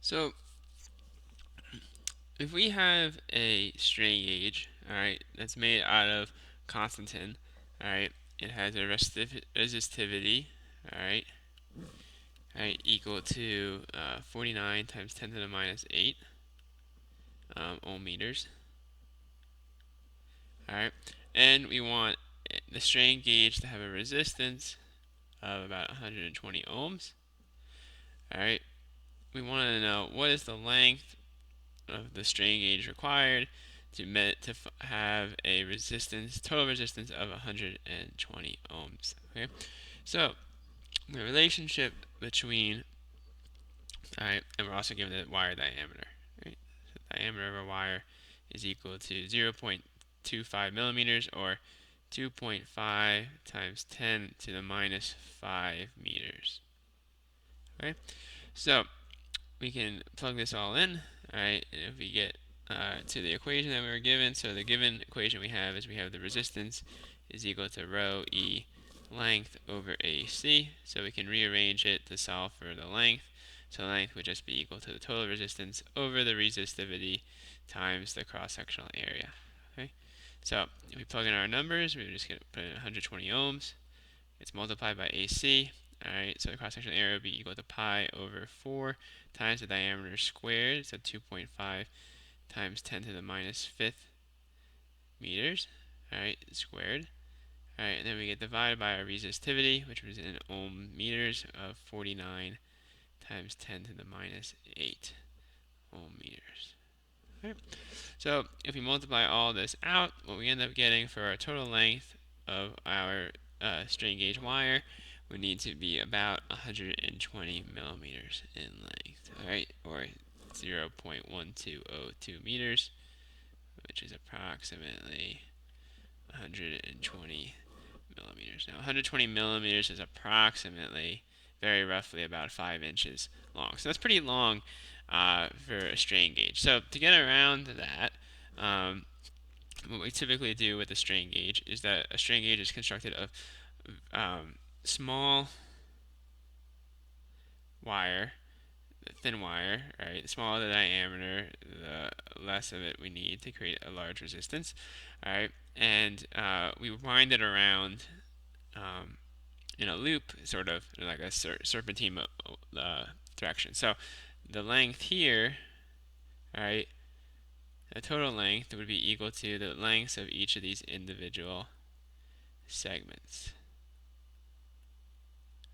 So if we have a strain gauge, all right, that's made out of constantin, all right, it has a resistivity, all right, equal to 49 times 10 to the minus 8 ohm meters, all right, and we want the strain gauge to have a resistance of about 120 ohms, all right. We want to know what is the length of the strain gauge required to have a total resistance of 120 ohms. Okay, so the relationship between, all right, and we're also given the wire diameter. Right, so the diameter of a wire is equal to 0.25 millimeters, or 2.5 times 10 to the minus 5 meters. Okay, so we can plug this all in, all right, and if we get to the equation that we were given, so the given equation we have is we have the resistance is equal to rho E length over AC, so we can rearrange it to solve for the length. So length would just be equal to the total resistance over the resistivity times the cross-sectional area. Okay, so if we plug in our numbers, we're just going to put in 120 ohms. It's multiplied by AC. Alright, so the cross-sectional area would be equal to pi over 4 times the diameter squared, so 2.5 times 10 to the minus 5th meters, alright, squared. Alright, and then we get divided by our resistivity, which was in ohm meters, of 49 times 10 to the minus 8 ohm meters. Alright, so if we multiply all this out, what we end up getting for our total length of our strain gauge wire would need to be about 120 millimeters in length, alright, or 0.1202 meters, which is approximately 120 millimeters. Now, 120 millimeters is approximately, very roughly, about 5 inches long. So that's pretty long for a strain gauge. So to get around that, what we typically do with a strain gauge is that a strain gauge is constructed of small wire, thin wire, right? The smaller the diameter, the less of it we need to create a large resistance, all right? And we wind it around in a loop, sort of like a serpentine direction. So the length here, all right, the total length would be equal to the lengths of each of these individual segments,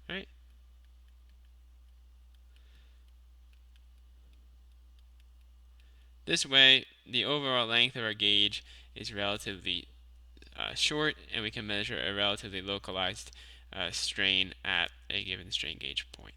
right? This way, the overall length of our gauge is relatively short, and we can measure a relatively localized strain at a given strain gauge point.